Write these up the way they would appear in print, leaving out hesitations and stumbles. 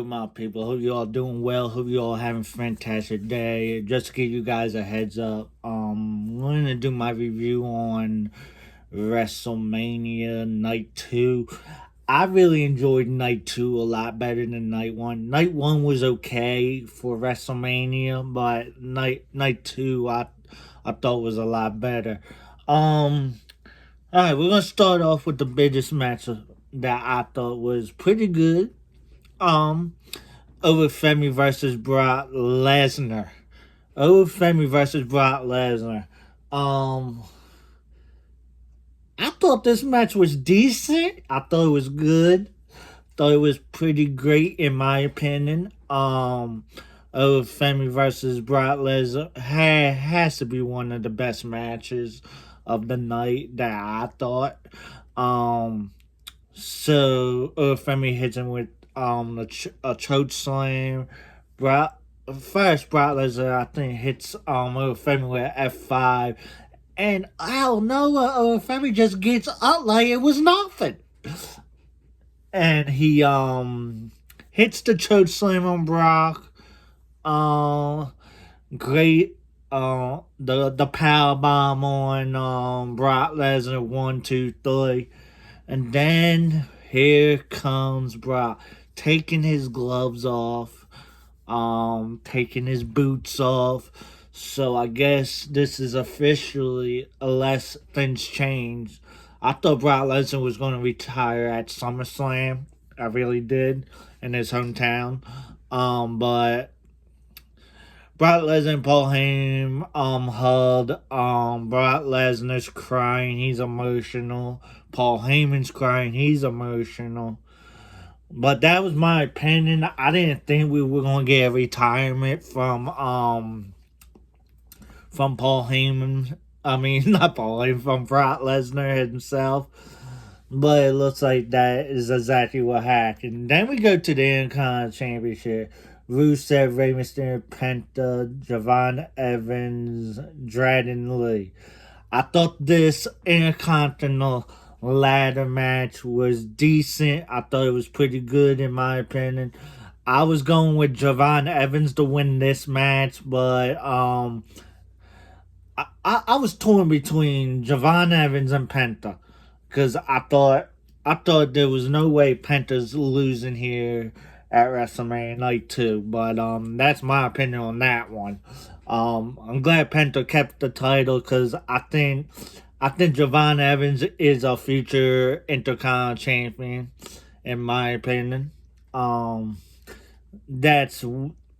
My people, hope you all doing well. Hope you all having a fantastic day. Just to give you guys a heads up, I'm going to do my review on Wrestlemania Night 2. I really enjoyed Night 2 a lot better than Night 1. Night 1 was okay for WrestleMania, but Night 2 I thought was a lot better. Alright, we're gonna start off with the biggest match that I thought was pretty good. Um over Femi versus Brock Lesnar. Over Femi versus Brock Lesnar. Um, I thought this match was decent. I thought it was good. Thought it was pretty great in my opinion. Over Femi versus Brock Lesnar has to be one of the best matches of the night that I thought. Um, Femi hits him with a choke slam. Brock Brock Lesnar I think hits Femi with F5, and out of nowhere Femi just gets up like it was nothing, and he hits the choke slam on Brock. Great. The power bomb on Brock Lesnar 1, 2, 3. And then here comes Brock taking his gloves off, taking his boots off. So I guess this is officially, unless things change. I thought Brock Lesnar was going to retire at SummerSlam. I really did, in his hometown. But Brock Lesnar and Paul Heyman hugged. Brock Lesnar's crying. He's emotional. Paul Heyman's crying. He's emotional. But that was my opinion. I didn't think we were gonna get a retirement from Paul Heyman. I mean, not Paul Heyman, from Brock Lesnar himself. But it looks like that is exactly what happened. Then we go to the Intercontinental Championship. Rusev, Rey Mysterio, Penta, Javon Evans, Dragon Lee. I thought this Intercontinental ladder match was decent. I thought it was pretty good in my opinion. I was going with Javon Evans to win this match, but I was torn between Javon Evans and Penta, because I thought there was no way Penta's losing here at WrestleMania Night 2, but that's my opinion on that one. I'm glad Penta kept the title, because I think Javon Evans is a future Intercontinental champion, in my opinion. That's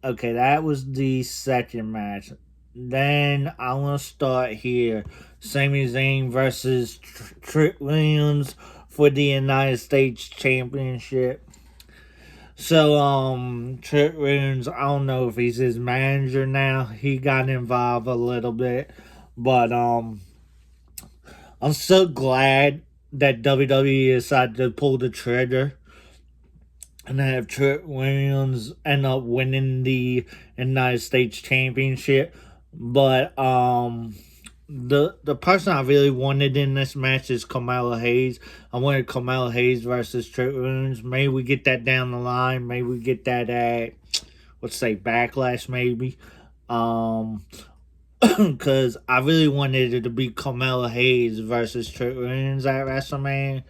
okay. That was the second match. Then I want to start here. Sami Zayn versus Trick Williams for the United States Championship. So, Trick Williams, I don't know if he's his manager now. He got involved a little bit. But, I'm so glad that WWE decided to pull the trigger and have Trick Williams end up winning the United States Championship. But, the person I really wanted in this match is Carmelo Hayes. I wanted Carmelo Hayes versus Trick Williams. Maybe we get that down the line. Maybe we get that at, let's say, Backlash, maybe. Because I really wanted it to be Carmelo Hayes versus Trick Williams at WrestleMania.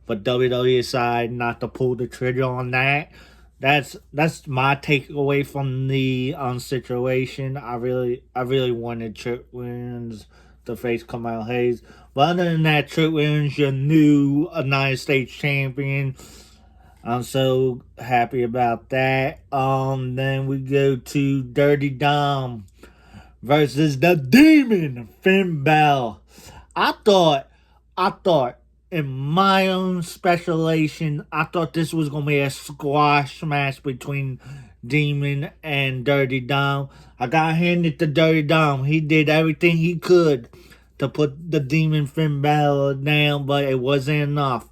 But WWE decided not to pull the trigger on that. That's my takeaway from the situation. I really wanted Trick Williams to face Carmelo Hayes. But other than that, Trick Williams, your new United States champion. I'm so happy about that. Then we go to Dirty Dom versus the Demon Finn Balor. I thought in my own speculation, I thought this was gonna be a squash match between Demon and Dirty Dom. I got handed to Dirty Dom. He did everything he could to put the Demon Finn Balor down, but it wasn't enough.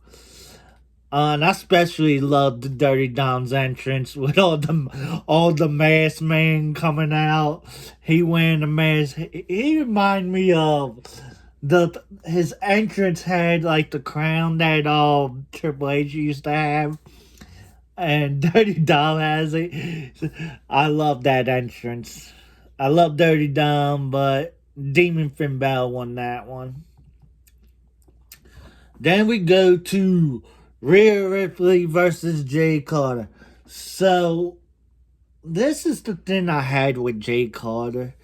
And I especially loved the Dirty Dom's entrance with all the masked men coming out. He wearing the mask. He reminded me of his entrance had like the crown that Triple H used to have. and Dirty Dom has it. I love that entrance. I love Dirty Dom, but Demon Finn Balor won that one. Then we go to Rhea Ripley versus Jay Carter. So this is the thing I had with Jay Carter.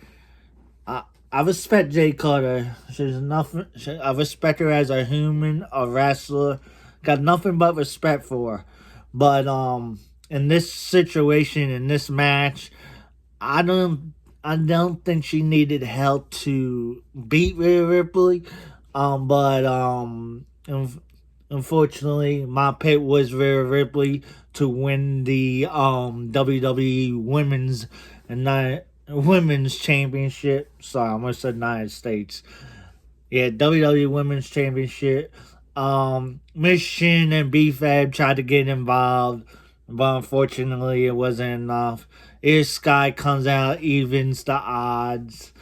I respect Jay Carter. She's nothing. I respect her as a human, a wrestler. Got nothing but respect for her. But in this situation, in this match, I don't. I don't think she needed help to beat Rhea Ripley. But unfortunately, my pick was Rhea Ripley to win the WWE Women's Championship. Sorry, I almost said United States. Yeah, WWE Women's Championship. Miss Shin and B-Fab tried to get involved, but unfortunately it wasn't enough. Air Sky comes out, evens the odds.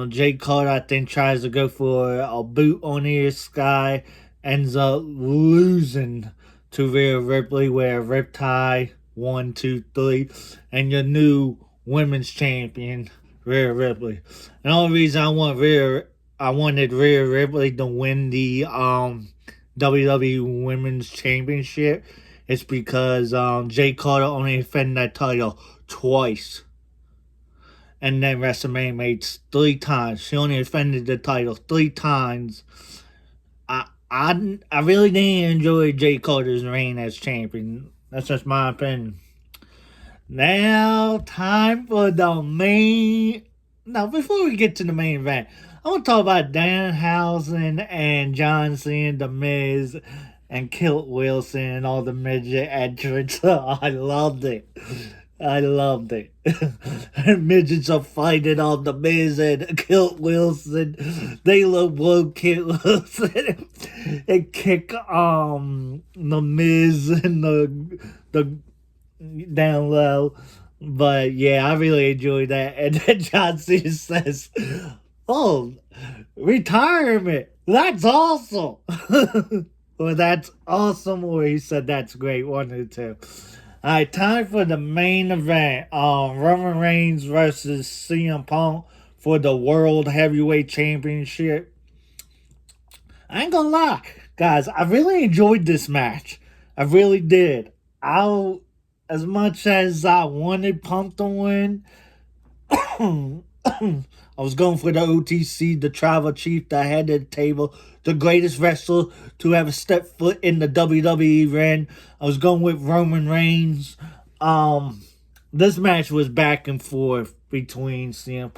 Jay Carter, I think, tries to go for a boot on Air Sky, ends up losing to Rhea Ripley with a riptide. 1, 2, 3, and your new women's champion, Rhea Ripley. And the only reason I wanted Rhea Ripley to win the WWE Women's Championship is because Jay Carter only defended that title twice. And then Wrestlemania made 3 times. She only defended the title 3 times. I really didn't enjoy Jay Carter's reign as champion. That's just my opinion. Now, time for the main. Now, before we get to the main event, I want to talk about Danhausen and John Cena, The Miz, and Kilt Wilson and all the midget entrants. I loved it. I loved it. Midgets are fighting on The Miz and Kilt Wilson. They look blow Kilt Wilson and kick The Miz and the down low. But yeah, I really enjoyed that. And then John Cena says, "Oh, retirement. That's awesome." Well, that's awesome. Or he said that's great. One of the two. Alright, time for the main event. Roman Reigns versus CM Punk for the World Heavyweight Championship. I ain't gonna lie, guys, I really enjoyed this match. I really did. As much as I wanted Punk to win, I was going for the OTC, the tribal chief, the head of the table, the greatest wrestler to ever step foot in the WWE ring. I was going with Roman Reigns. This match was back and forth between CM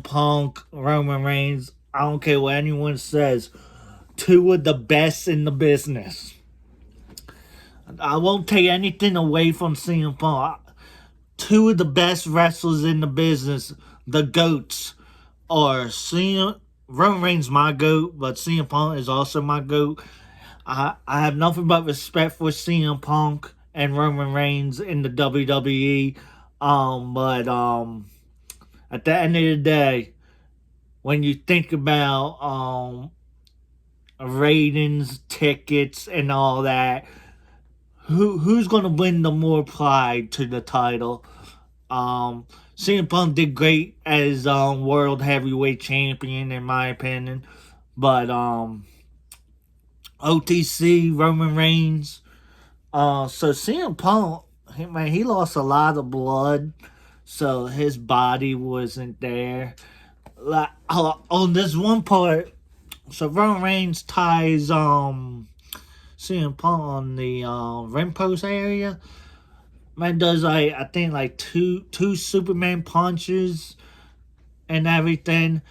Punk, Roman Reigns. I don't care what anyone says. 2 of the best in the business. I won't take anything away from CM Punk. 2 of the best wrestlers in the business, the GOATs, are Roman Reigns, my GOAT, but CM Punk is also my GOAT. I have nothing but respect for CM Punk and Roman Reigns in the WWE. But at the end of the day, when you think about ratings, tickets, and all that, who's gonna win the more pride to the title? CM Punk did great as World Heavyweight Champion, in my opinion, but OTC Roman Reigns. So CM Punk, he lost a lot of blood, so his body wasn't there. Like on this one part, so Roman Reigns ties CM Punk on the ring post area. Man does I think two Superman punches and everything.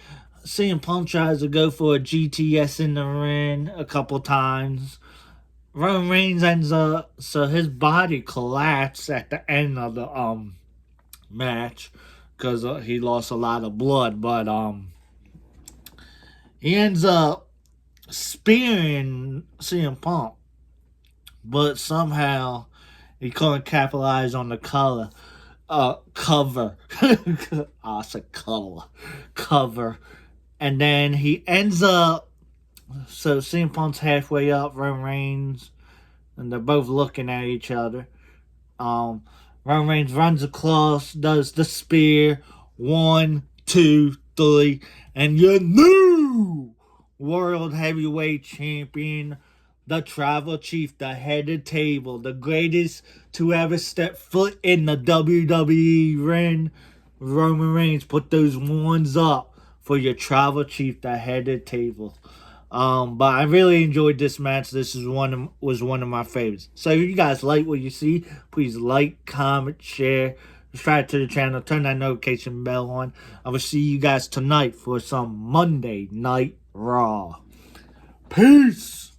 CM Punk tries to go for a GTS in the ring a couple times. Roman Reigns ends up, so his body collapsed at the end of the match because he lost a lot of blood, but he ends up spearing CM Punk, but somehow he couldn't capitalize on the cover. I said cover. And then he ends up, so CM Punk's halfway up, Roman Reigns and they're both looking at each other. Roman Reigns runs across, does the spear, 1, 2, 3, and your new World Heavyweight Champion, the Tribal Chief, the head of the table, the greatest to ever step foot in the WWE ring. Roman Reigns, put those ones up for your Tribal Chief, the head of the table. But I really enjoyed this match. This is was one of my favorites. So if you guys like what you see, please like, comment, share, subscribe to the channel, turn that notification bell on. I will see you guys tonight for some Monday Night Raw. Peace.